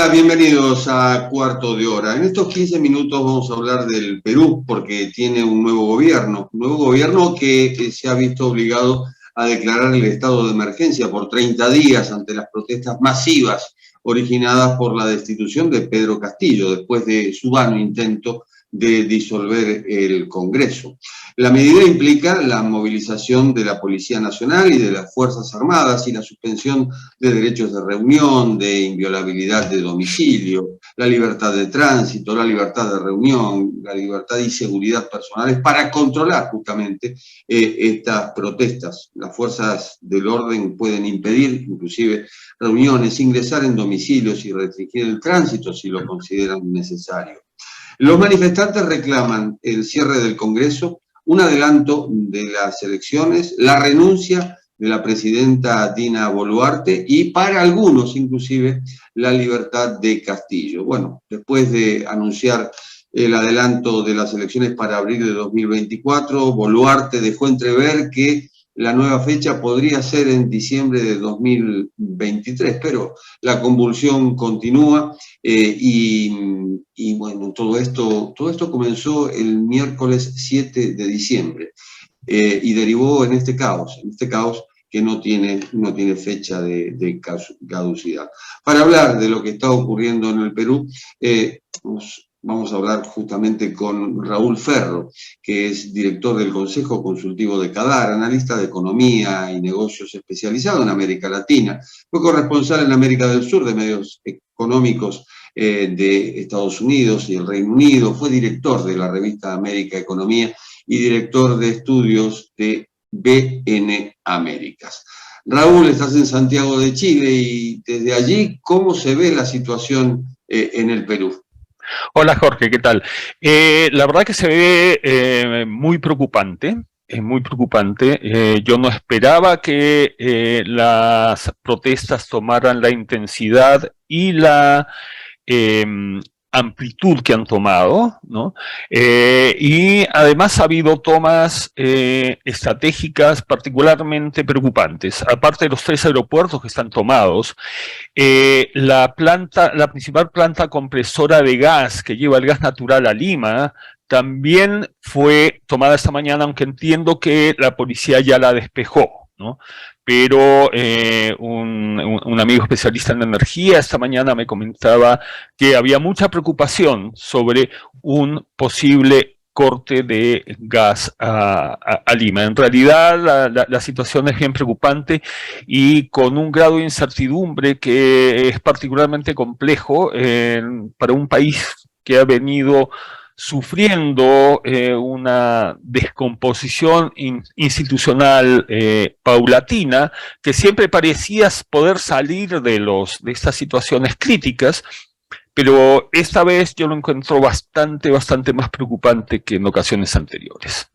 Hola, bienvenidos a Cuarto de Hora. En estos 15 minutos vamos a hablar del Perú porque tiene un nuevo gobierno que se ha visto obligado a declarar el estado de emergencia por 30 días ante las protestas masivas originadas por la destitución de Pedro Castillo después de su vano intento de disolver el Congreso. La medida implica la movilización de la Policía Nacional y de las Fuerzas Armadas y la suspensión de derechos de reunión, de inviolabilidad de domicilio, la libertad de tránsito, la libertad de reunión, la libertad y seguridad personales para controlar justamente estas protestas. Las fuerzas del orden pueden impedir inclusive reuniones, ingresar en domicilios y restringir el tránsito si lo consideran necesario. Los manifestantes reclaman el cierre del Congreso, un adelanto de las elecciones, la renuncia de la presidenta Dina Boluarte y para algunos inclusive la libertad de Castillo. Bueno, después de anunciar el adelanto de las elecciones para abril de 2024, Boluarte dejó entrever que la nueva fecha podría ser en diciembre de 2023, pero la convulsión continúa y bueno, todo esto comenzó el miércoles 7 de diciembre y derivó en este caos que no tiene fecha de caducidad. Para hablar de lo que está ocurriendo en el Perú, vamos a hablar justamente con Raúl Ferro, que es director del Consejo Consultivo de CADAR, analista de economía y negocios especializado en América Latina. Fue corresponsal en América del Sur de medios económicos de Estados Unidos y el Reino Unido. Fue director de la revista América Economía y director de estudios de BN Américas. Raúl, estás en Santiago de Chile y desde allí, ¿cómo se ve la situación en el Perú? Hola Jorge, ¿qué tal? La verdad que se ve muy preocupante, es muy preocupante. Yo no esperaba que las protestas tomaran la intensidad y la eh, amplitud que han tomado, ¿no? Y además ha habido tomas estratégicas particularmente preocupantes. Aparte de los 3 aeropuertos que están tomados, la principal planta compresora de gas que lleva el gas natural a Lima también fue tomada esta mañana, aunque entiendo que la policía ya la despejó, ¿no? Pero un amigo especialista en energía esta mañana me comentaba que había mucha preocupación sobre un posible corte de gas a Lima. En realidad la situación es bien preocupante y con un grado de incertidumbre que es particularmente complejo para un país que ha venido sufriendo una descomposición institucional paulatina, que siempre parecía poder salir de estas situaciones críticas, pero esta vez yo lo encuentro bastante más preocupante que en ocasiones anteriores.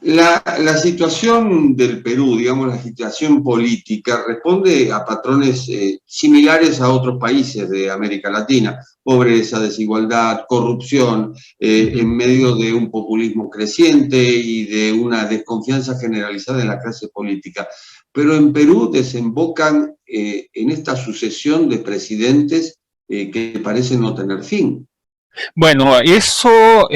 La situación del Perú, digamos, la situación política, responde a patrones similares a otros países de América Latina: pobreza, desigualdad, corrupción, en medio de un populismo creciente y de una desconfianza generalizada en la clase política. Pero en Perú desembocan en esta sucesión de presidentes que parecen no tener fin. Bueno, eso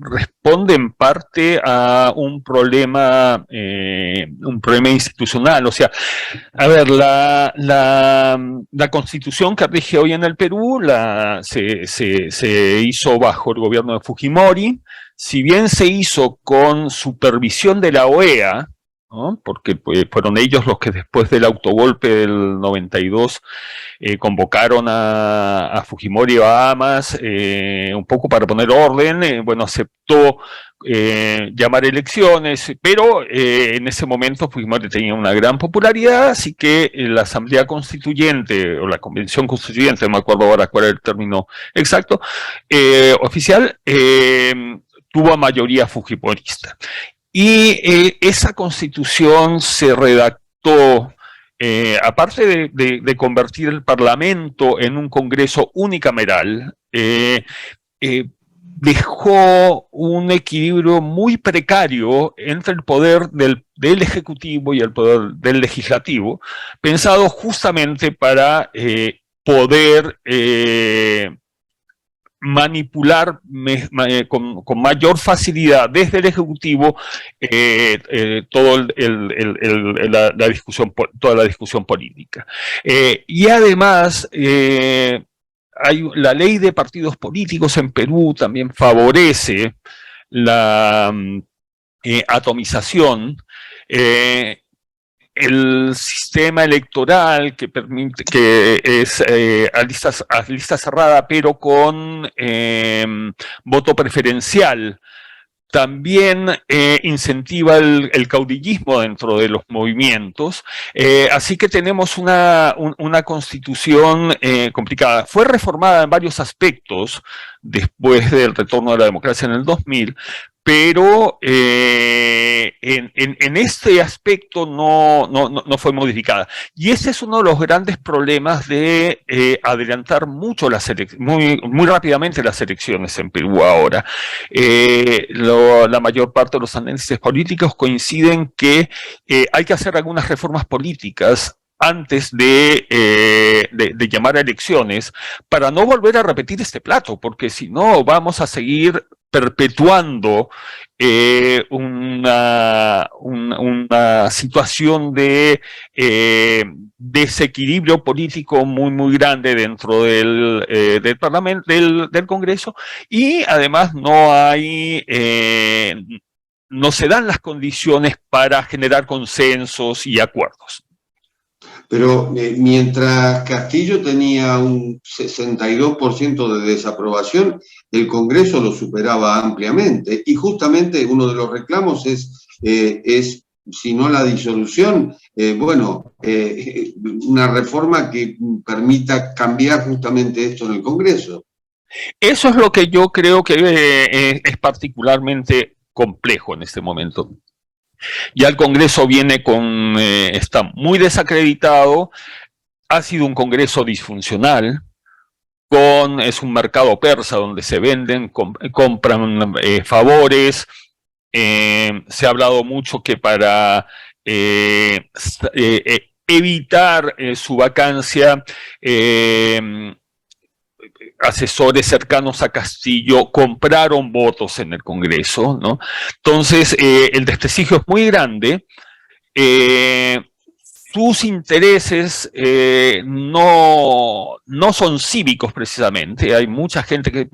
responde en parte a un problema institucional. O sea, a ver, la Constitución que rige hoy en el Perú se hizo bajo el gobierno de Fujimori. Si bien se hizo con supervisión de la OEA, ¿no? Porque pues, fueron ellos los que después del autogolpe del 92 convocaron a Fujimori y Bahamas un poco para poner orden. Bueno, aceptó llamar elecciones, pero en ese momento Fujimori tenía una gran popularidad, así que la Asamblea Constituyente o la Convención Constituyente, no me acuerdo ahora cuál era el término exacto, oficial, tuvo mayoría fujimorista. Y esa constitución se redactó, aparte de convertir el Parlamento en un Congreso unicameral, dejó un equilibrio muy precario entre el poder del Ejecutivo y el poder del Legislativo, pensado justamente para poder manipular con mayor facilidad desde el Ejecutivo todo la discusión, toda la discusión política. Y además, la ley de partidos políticos en Perú también favorece la atomización. El sistema electoral que permite, que es a lista cerrada, pero con voto preferencial, también incentiva el caudillismo dentro de los movimientos, así que tenemos una constitución complicada. Fue reformada en varios aspectos después del retorno de la democracia en el 2000, pero en este aspecto no fue modificada. Y ese es uno de los grandes problemas de adelantar mucho muy rápidamente las elecciones en Perú ahora. La mayor parte de los análisis políticos coinciden que hay que hacer algunas reformas políticas antes de llamar a elecciones para no volver a repetir este plato, porque si no vamos a seguir perpetuando una situación de desequilibrio político muy grande dentro del Parlamento, del Congreso, y además no se dan las condiciones para generar consensos y acuerdos. Pero mientras Castillo tenía un 62% de desaprobación, el Congreso lo superaba ampliamente. Y justamente uno de los reclamos es si no la disolución, una reforma que permita cambiar justamente esto en el Congreso. Eso es lo que yo creo que es particularmente complejo en este momento. Ya el Congreso está muy desacreditado, ha sido un Congreso disfuncional, es un mercado persa donde se venden, compran favores. Se ha hablado mucho que para evitar su vacancia, asesores cercanos a Castillo compraron votos en el Congreso, ¿no? Entonces, el desprestigio es muy grande. Sus intereses no son cívicos precisamente. Hay mucha gente que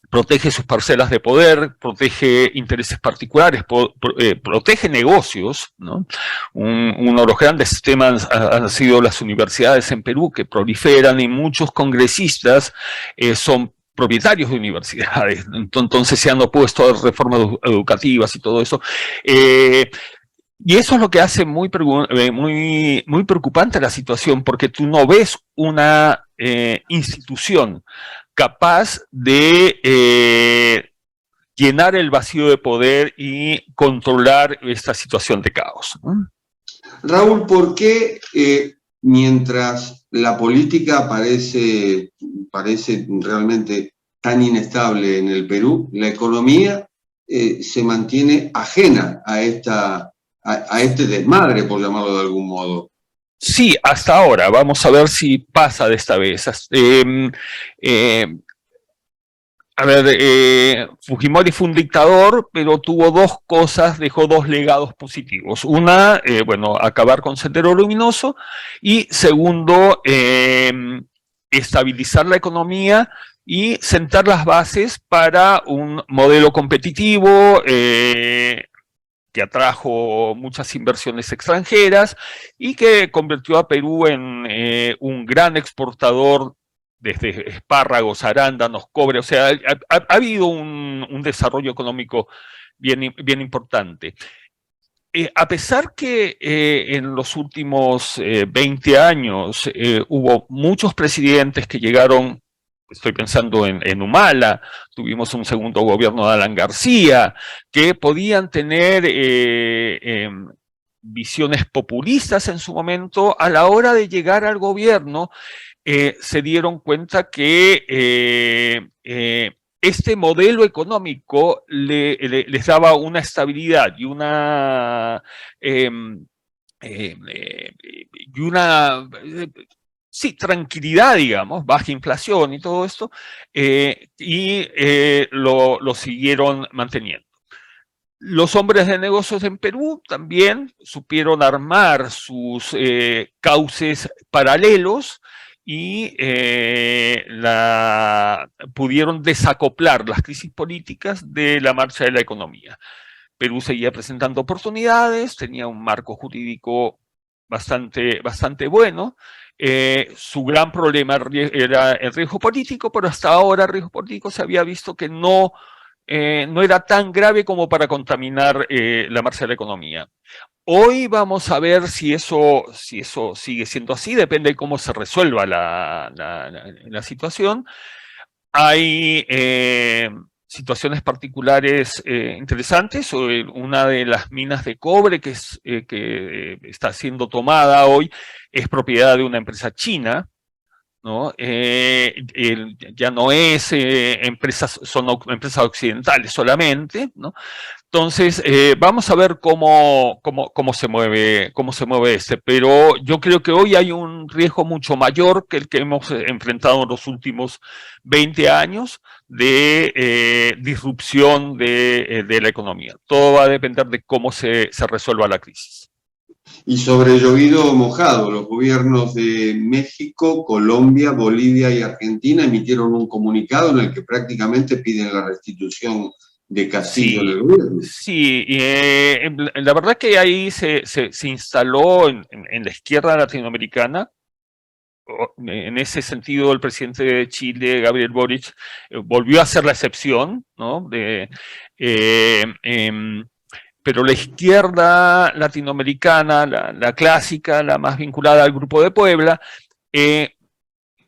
protege sus parcelas de poder, protege intereses particulares, protege negocios, ¿no? Uno de los grandes temas han sido las universidades en Perú, que proliferan, y muchos congresistas son propietarios de universidades, entonces se han opuesto a reformas educativas y todo eso. Y eso es lo que hace muy preocupante la situación, porque tú no ves una institución capaz de llenar el vacío de poder y controlar esta situación de caos. Raúl, ¿por qué mientras la política parece realmente tan inestable en el Perú, la economía se mantiene ajena a este desmadre, por llamarlo de algún modo? Sí, hasta ahora. Vamos a ver si pasa de esta vez. Fujimori fue un dictador, pero tuvo dejó dos legados positivos. Una, acabar con Sendero Luminoso, y segundo, estabilizar la economía y sentar las bases para un modelo competitivo que atrajo muchas inversiones extranjeras y que convirtió a Perú en un gran exportador desde espárragos, arándanos, cobre. O sea, ha habido un desarrollo económico bien importante. A pesar que en los últimos 20 años hubo muchos presidentes que llegaron, estoy pensando en Humala, tuvimos un segundo gobierno de Alan García, que podían tener visiones populistas en su momento. A la hora de llegar al gobierno, se dieron cuenta que este modelo económico les daba una estabilidad y una sí, tranquilidad, digamos, baja inflación y todo esto, lo siguieron manteniendo. Los hombres de negocios en Perú también supieron armar sus cauces paralelos y pudieron desacoplar las crisis políticas de la marcha de la economía. Perú seguía presentando oportunidades, tenía un marco jurídico bastante bueno. Su gran problema era el riesgo político, pero hasta ahora el riesgo político se había visto que no era tan grave como para contaminar la marcha de la economía. Hoy vamos a ver si eso sigue siendo así, depende de cómo se resuelva la situación. Hay situaciones particulares interesantes. Una de las minas de cobre que está siendo tomada hoy es propiedad de una empresa china, ¿no? Ya no es son empresas occidentales solamente, ¿no? Entonces, vamos a ver cómo se mueve pero yo creo que hoy hay un riesgo mucho mayor que el que hemos enfrentado en los últimos 20 años de disrupción de la economía. Todo va a depender de cómo se resuelva la crisis. Y sobre llovido o mojado, los gobiernos de México, Colombia, Bolivia y Argentina emitieron un comunicado en el que prácticamente piden la restitución de Castillo Sí, del gobierno. sí, la verdad que ahí se instaló en la izquierda latinoamericana. En ese sentido, el presidente de Chile, Gabriel Boric, volvió a ser la excepción, ¿no? Pero la izquierda latinoamericana, la clásica, la más vinculada al Grupo de Puebla,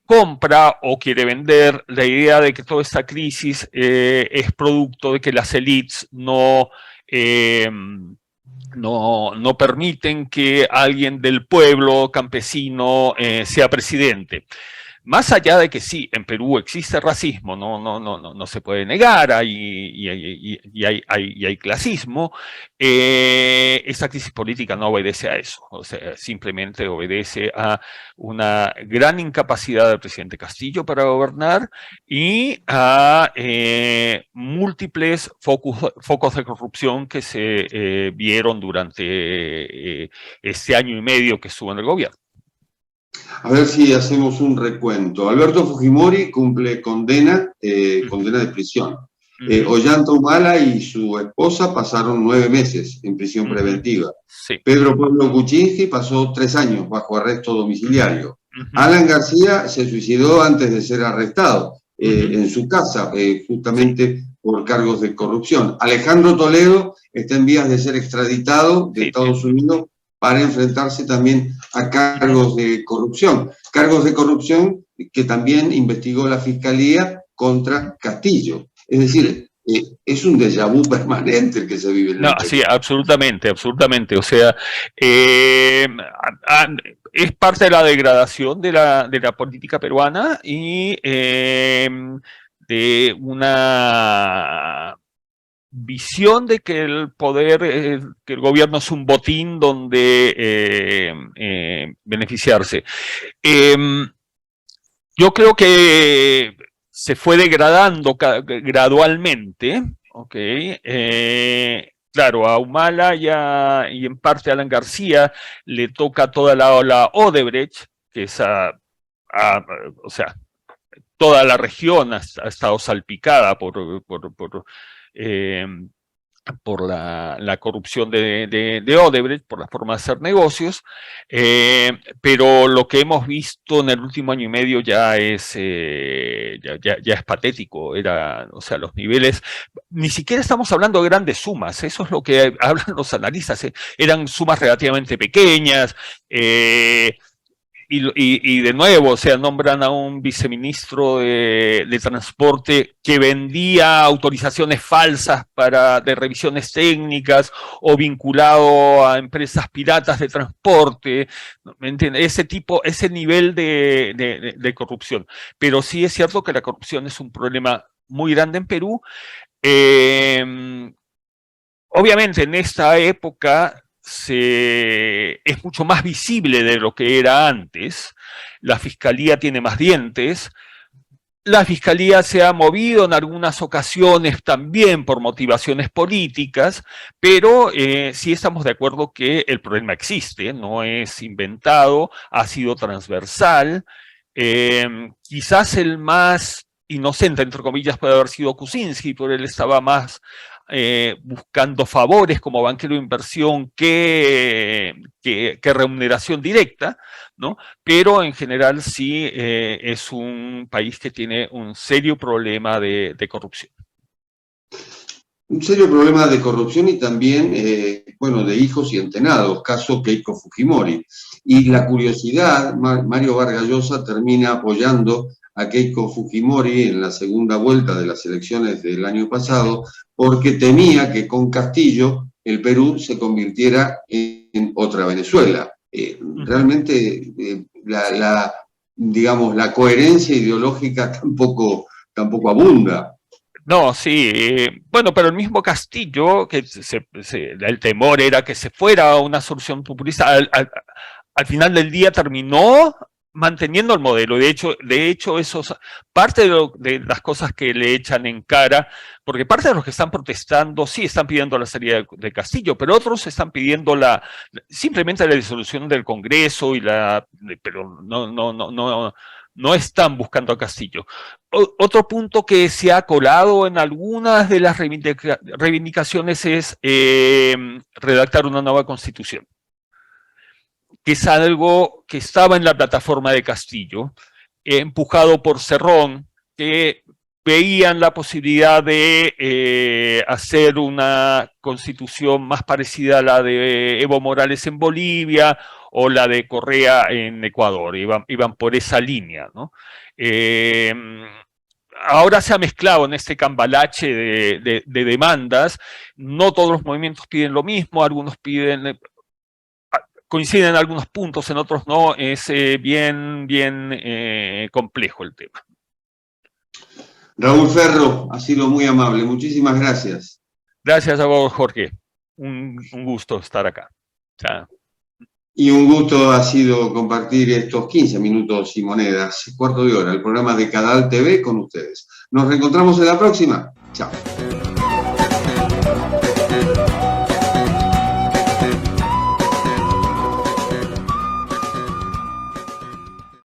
compra o quiere vender la idea de que toda esta crisis es producto de que las élites no permiten que alguien del pueblo campesino sea presidente. Más allá de que sí, en Perú existe racismo, no se puede negar, hay clasismo, esta crisis política no obedece a eso, o sea, simplemente obedece a una gran incapacidad del presidente Castillo para gobernar y a múltiples focos de corrupción que se vieron durante este año y medio que estuvo en el gobierno. A ver si hacemos un recuento. Alberto Fujimori cumple condena de prisión. Ollanta Humala y su esposa pasaron 9 meses en prisión preventiva. Sí. Pedro Pablo Kuczynski pasó 3 años bajo arresto domiciliario. Alan García se suicidó antes de ser arrestado en su casa, justamente por cargos de corrupción. Alejandro Toledo está en vías de ser extraditado de Estados Unidos para enfrentarse también a cargos de corrupción que también investigó la Fiscalía contra Castillo. Es decir, es un déjà vu permanente el que se vive en el Perú. Sí, absolutamente. O sea, es parte de la degradación de la política peruana y de una visión de que el poder, que el gobierno es un botín donde beneficiarse. Yo creo que se fue degradando gradualmente, ¿ok? Claro, a Humala y en parte a Alan García le toca toda la Odebrecht, que es o sea, toda la región ha estado salpicada por la corrupción de Odebrecht, por la forma de hacer negocios, pero lo que hemos visto en el último año y medio ya es patético. O sea, los niveles, ni siquiera estamos hablando de grandes sumas, eso es lo que hablan los analistas, eran sumas relativamente pequeñas, y de nuevo, o sea, nombran a un viceministro de Transporte que vendía autorizaciones falsas de revisiones técnicas o vinculado a empresas piratas de transporte, ¿me entiendes? Ese nivel de corrupción. Pero sí es cierto que la corrupción es un problema muy grande en Perú. Obviamente en esta época es mucho más visible de lo que era antes. La Fiscalía tiene más dientes. La Fiscalía se ha movido en algunas ocasiones también por motivaciones políticas, pero sí estamos de acuerdo que el problema existe, no es inventado, ha sido transversal. Quizás el más inocente, entre comillas, puede haber sido Kuczynski, pero él estaba más buscando favores como banquero de inversión que remuneración directa, ¿no? Pero en general sí es un país que tiene un serio problema de corrupción. Un serio problema de corrupción y también, bueno, de hijos y entenados, caso Keiko Fujimori. Y la curiosidad, Mario Vargas Llosa termina apoyando a Keiko Fujimori en la segunda vuelta de las elecciones del año pasado, porque temía que con Castillo el Perú se convirtiera en otra Venezuela. Realmente digamos, la coherencia ideológica tampoco abunda. No, sí, bueno, pero el mismo Castillo, que el temor era que se fuera a una solución populista, al final del día terminó manteniendo el modelo. De hecho eso es parte de las cosas que le echan en cara, porque parte de los que están protestando sí están pidiendo la salida de Castillo, pero otros están pidiendo simplemente la disolución del Congreso pero no están buscando a Castillo. Otro punto que se ha colado en algunas de las reivindicaciones es redactar una nueva constitución, que es algo que estaba en la plataforma de Castillo, empujado por Cerrón, que veían la posibilidad de hacer una constitución más parecida a la de Evo Morales en Bolivia o la de Correa en Ecuador, iban por esa línea, ¿no? Ahora se ha mezclado en este cambalache de demandas, no todos los movimientos piden lo mismo, algunos piden, coinciden en algunos puntos, en otros no, es bien complejo el tema. Raúl Ferro, ha sido muy amable, muchísimas gracias. Gracias a vos, Jorge, un gusto estar acá. Chao. Y un gusto ha sido compartir estos 15 minutos y monedas, cuarto de hora, el programa de Cadal TV con ustedes. Nos reencontramos en la próxima. Chao.